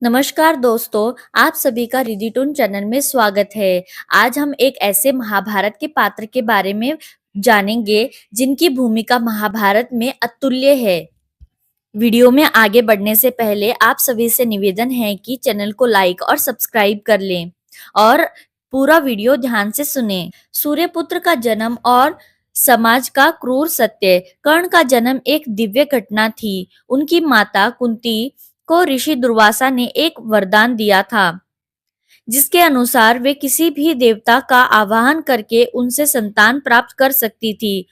नमस्कार दोस्तों, आप सभी का रिदिटून चैनल में स्वागत है। आज हम एक ऐसे महाभारत के पात्र के बारे में जानेंगे जिनकी भूमिका महाभारत में अतुल्य है। वीडियो में आगे बढ़ने से पहले आप सभी से निवेदन है कि चैनल को लाइक और सब्सक्राइब कर लें और पूरा वीडियो ध्यान से सुनें। सूर्यपुत्र का जन्म और समाज का क्रूर सत्य। कर्ण का जन्म एक दिव्य घटना थी। उनकी माता कुंती को ऋषि दुर्वासा ने एक वरदान दिया था, जिसके अनुसार वे किसी भी देवता का आवाहन करके उनसे संतान प्राप्त कर सकती थी।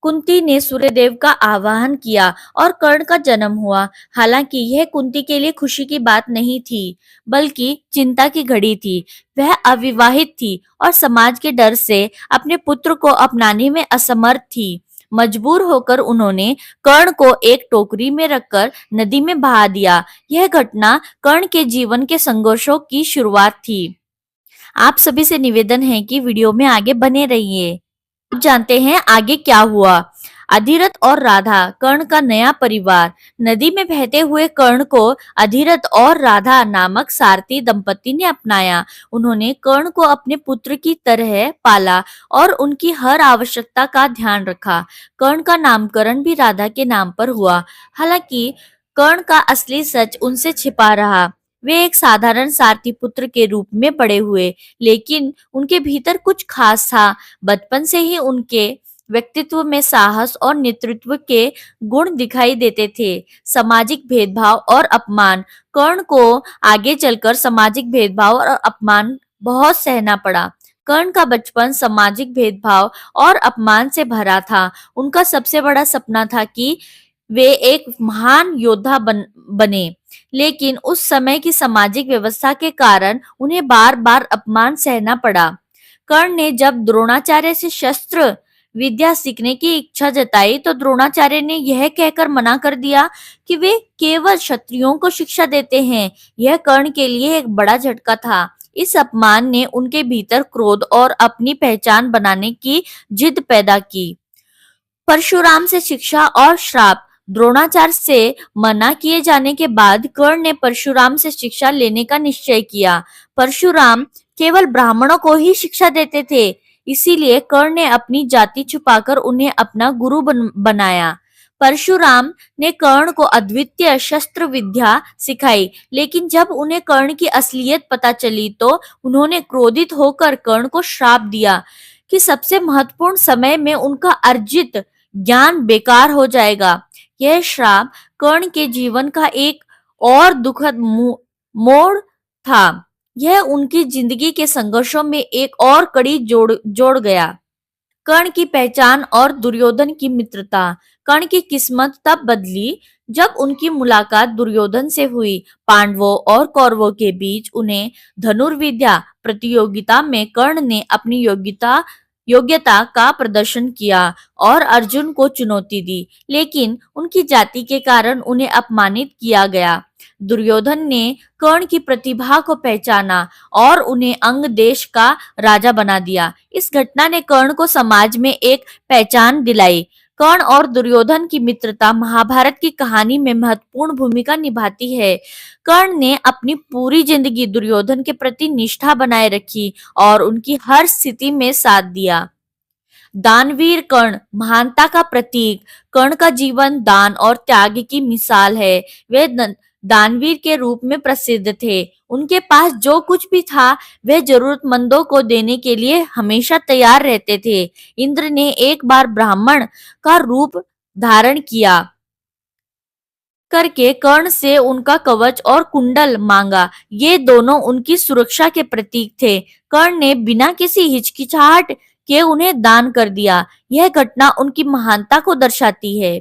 कुंती ने सूर्यदेव का आवाहन किया और कर्ण का जन्म हुआ। हालांकि यह कुंती के लिए खुशी की बात नहीं थी, बल्कि चिंता की घड़ी थी। वह अविवाहित थी और समाज के डर से अपने पुत्र को अपनाने में असमर्थ थी। मजबूर होकर उन्होंने कर्ण को एक टोकरी में रखकर नदी में बहा दिया। यह घटना कर्ण के जीवन के संघर्षों की शुरुआत थी। आप सभी से निवेदन है कि वीडियो में आगे बने रहिए। अब जानते हैं आगे क्या हुआ। अधिरथ और राधा, कर्ण का नया परिवार। नदी में बहते हुए कर्ण को अधिरथ और राधा नामक सारथी दंपति ने अपनाया। उन्होंने कर्ण को अपने पुत्र की तरह पाला और उनकी हर आवश्यकता का ध्यान रखा। कर्ण का नामकरण भी राधा के नाम पर हुआ। हालांकि कर्ण का असली सच उनसे छिपा रहा। वे एक साधारण सारथी पुत्र के रूप में बड़े हुए, लेकिन उनके भीतर कुछ खास था। बचपन से ही उनके व्यक्तित्व में साहस और नेतृत्व के गुण दिखाई देते थे। सामाजिक भेदभाव और अपमान। कर्ण को आगे चलकर सामाजिक भेदभाव और अपमान बहुत सहना पड़ा। कर्ण का बचपन सामाजिक भेदभाव और अपमान से भरा था। उनका सबसे बड़ा सपना था कि वे एक महान योद्धा बने, लेकिन उस समय की सामाजिक व्यवस्था के कारण उन्हें बार बार अपमान सहना पड़ा। कर्ण ने जब द्रोणाचार्य से शस्त्र विद्या सीखने की इच्छा जताई तो द्रोणाचार्य ने यह कहकर मना कर दिया कि वे केवल क्षत्रियों को शिक्षा देते हैं। यह कर्ण के लिए एक बड़ा झटका था। इस अपमान ने उनके भीतर क्रोध और अपनी पहचान बनाने की जिद पैदा की। परशुराम से शिक्षा और श्राप। द्रोणाचार्य से मना किए जाने के बाद कर्ण ने परशुराम से शिक्षा लेने का निश्चय किया। परशुराम केवल ब्राह्मणों को ही शिक्षा देते थे, इसीलिए कर्ण ने अपनी जाति छुपाकर उन्हें अपना गुरु बनाया। परशुराम ने कर्ण को अद्वितीय शस्त्र विद्या सिखाई, लेकिन जब उन्हें कर्ण की असलियत पता चली तो उन्होंने क्रोधित होकर कर्ण को श्राप दिया कि सबसे महत्वपूर्ण समय में उनका अर्जित ज्ञान बेकार हो जाएगा। यह श्राप कर्ण के जीवन का एक और दुखद मोड़ था। यह उनकी जिंदगी के संघर्षों में एक और कड़ी जोड़ गया। कर्ण की पहचान और दुर्योधन की मित्रता। कर्ण की किस्मत तब बदली जब उनकी मुलाकात दुर्योधन से हुई। पांडवों और कौरवों के बीच उन्हें धनुर्विद्या प्रतियोगिता में कर्ण ने अपनी योग्यता का प्रदर्शन किया और अर्जुन को चुनौती दी, लेकिन उनकी जाति के कारण उन्हें अपमानित किया गया। दुर्योधन ने कर्ण की प्रतिभा को पहचाना और उन्हें अंग देश का राजा बना दिया। इस घटना ने कर्ण को समाज में एक पहचान दिलाई। कर्ण और दुर्योधन की मित्रता महाभारत की कहानी में महत्वपूर्ण भूमिका निभाती है। कर्ण ने अपनी पूरी जिंदगी दुर्योधन के प्रति निष्ठा बनाए रखी और उनकी हर स्थिति में साथ दिया। दानवीर कर्ण, महानता का प्रतीक। कर्ण का जीवन दान और त्याग की मिसाल है। वे दानवीर के रूप में प्रसिद्ध थे। उनके पास जो कुछ भी था वे जरूरतमंदों को देने के लिए हमेशा तैयार रहते थे। इंद्र ने एक बार ब्राह्मण का रूप धारण किया करके कर्ण से उनका कवच और कुंडल मांगा। ये दोनों उनकी सुरक्षा के प्रतीक थे। कर्ण ने बिना किसी हिचकिचाहट के उन्हें दान कर दिया। यह घटना उनकी महानता को दर्शाती है।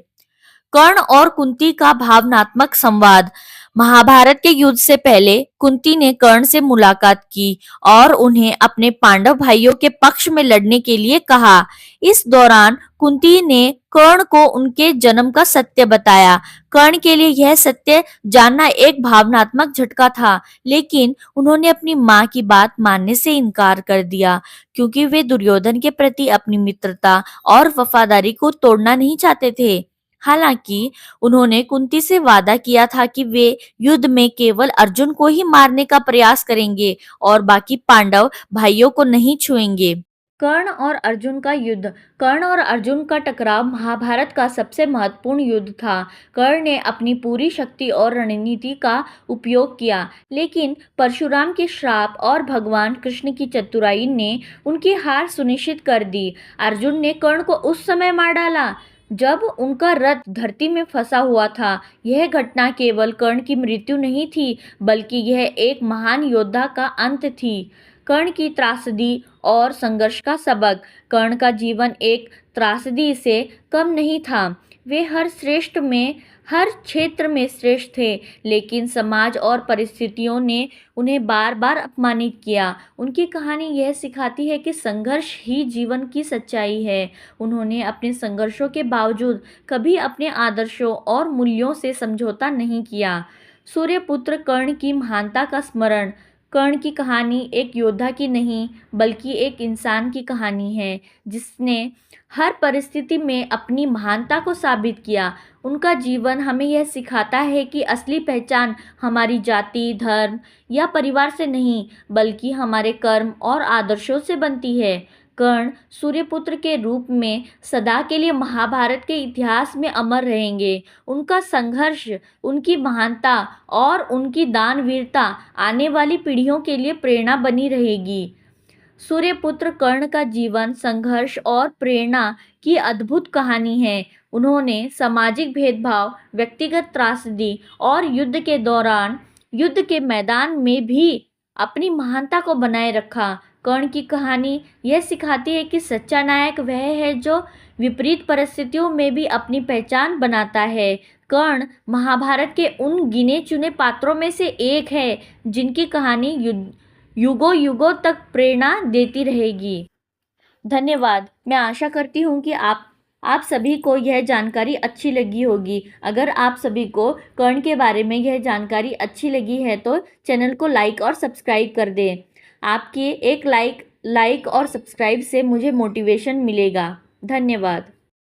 कर्ण और कुंती का भावनात्मक संवाद। महाभारत के युद्ध से पहले कुंती ने कर्ण से मुलाकात की और उन्हें अपने पांडव भाइयों के पक्ष में लड़ने के लिए कहा। इस दौरान कुंती ने कर्ण को उनके जन्म का सत्य बताया। कर्ण के लिए यह सत्य जानना एक भावनात्मक झटका था, लेकिन उन्होंने अपनी मां की बात मानने से इनकार कर दिया, क्योंकि वे दुर्योधन के प्रति अपनी मित्रता और वफादारी को तोड़ना नहीं चाहते थे। हालांकि उन्होंने कुंती से वादा किया था कि वे युद्ध में केवल अर्जुन को ही मारने का प्रयास करेंगे और बाकी पांडव भाइयों को नहीं छुएंगे। कर्ण और अर्जुन का युद्ध। कर्ण और अर्जुन का टकराव महाभारत का सबसे महत्वपूर्ण युद्ध था। कर्ण ने अपनी पूरी शक्ति और रणनीति का उपयोग किया, लेकिन परशुराम के श्राप और भगवान कृष्ण की चतुराई ने उनकी हार सुनिश्चित कर दी। अर्जुन ने कर्ण को उस समय मार डाला जब उनका रथ धरती में फंसा हुआ था। यह घटना केवल कर्ण की मृत्यु नहीं थी, बल्कि यह एक महान योद्धा का अंत थी। कर्ण की त्रासदी और संघर्ष का सबक। कर्ण का जीवन एक त्रासदी से कम नहीं था। वे हर क्षेत्र में श्रेष्ठ थे, लेकिन समाज और परिस्थितियों ने उन्हें बार बार अपमानित किया। उनकी कहानी यह सिखाती है कि संघर्ष ही जीवन की सच्चाई है। उन्होंने अपने संघर्षों के बावजूद कभी अपने आदर्शों और मूल्यों से समझौता नहीं किया। सूर्यपुत्र कर्ण की महानता का स्मरण। कर्ण की कहानी एक योद्धा की नहीं, बल्कि एक इंसान की कहानी है, जिसने हर परिस्थिति में अपनी महानता को साबित किया। उनका जीवन हमें यह सिखाता है कि असली पहचान हमारी जाति, धर्म या परिवार से नहीं, बल्कि हमारे कर्म और आदर्शों से बनती है। कर्ण सूर्यपुत्र के रूप में सदा के लिए महाभारत के इतिहास में अमर रहेंगे। उनका संघर्ष, उनकी महानता और उनकी दानवीरता आने वाली पीढ़ियों के लिए प्रेरणा बनी रहेगी। सूर्यपुत्र कर्ण का जीवन संघर्ष और प्रेरणा की अद्भुत कहानी है। उन्होंने सामाजिक भेदभाव, व्यक्तिगत त्रासदी और युद्ध के मैदान में भी अपनी महानता को बनाए रखा। कर्ण की कहानी यह सिखाती है कि सच्चा नायक वह है जो विपरीत परिस्थितियों में भी अपनी पहचान बनाता है। कर्ण महाभारत के उन गिने चुने पात्रों में से एक है जिनकी कहानी युगों युगों तक प्रेरणा देती रहेगी। धन्यवाद। मैं आशा करती हूँ कि आप सभी को यह जानकारी अच्छी लगी होगी। अगर आप सभी को कर्ण के बारे में यह जानकारी अच्छी लगी है तो चैनल को लाइक और सब्सक्राइब कर दें। आपके एक लाइक और सब्सक्राइब से मुझे मोटिवेशन मिलेगा। धन्यवाद।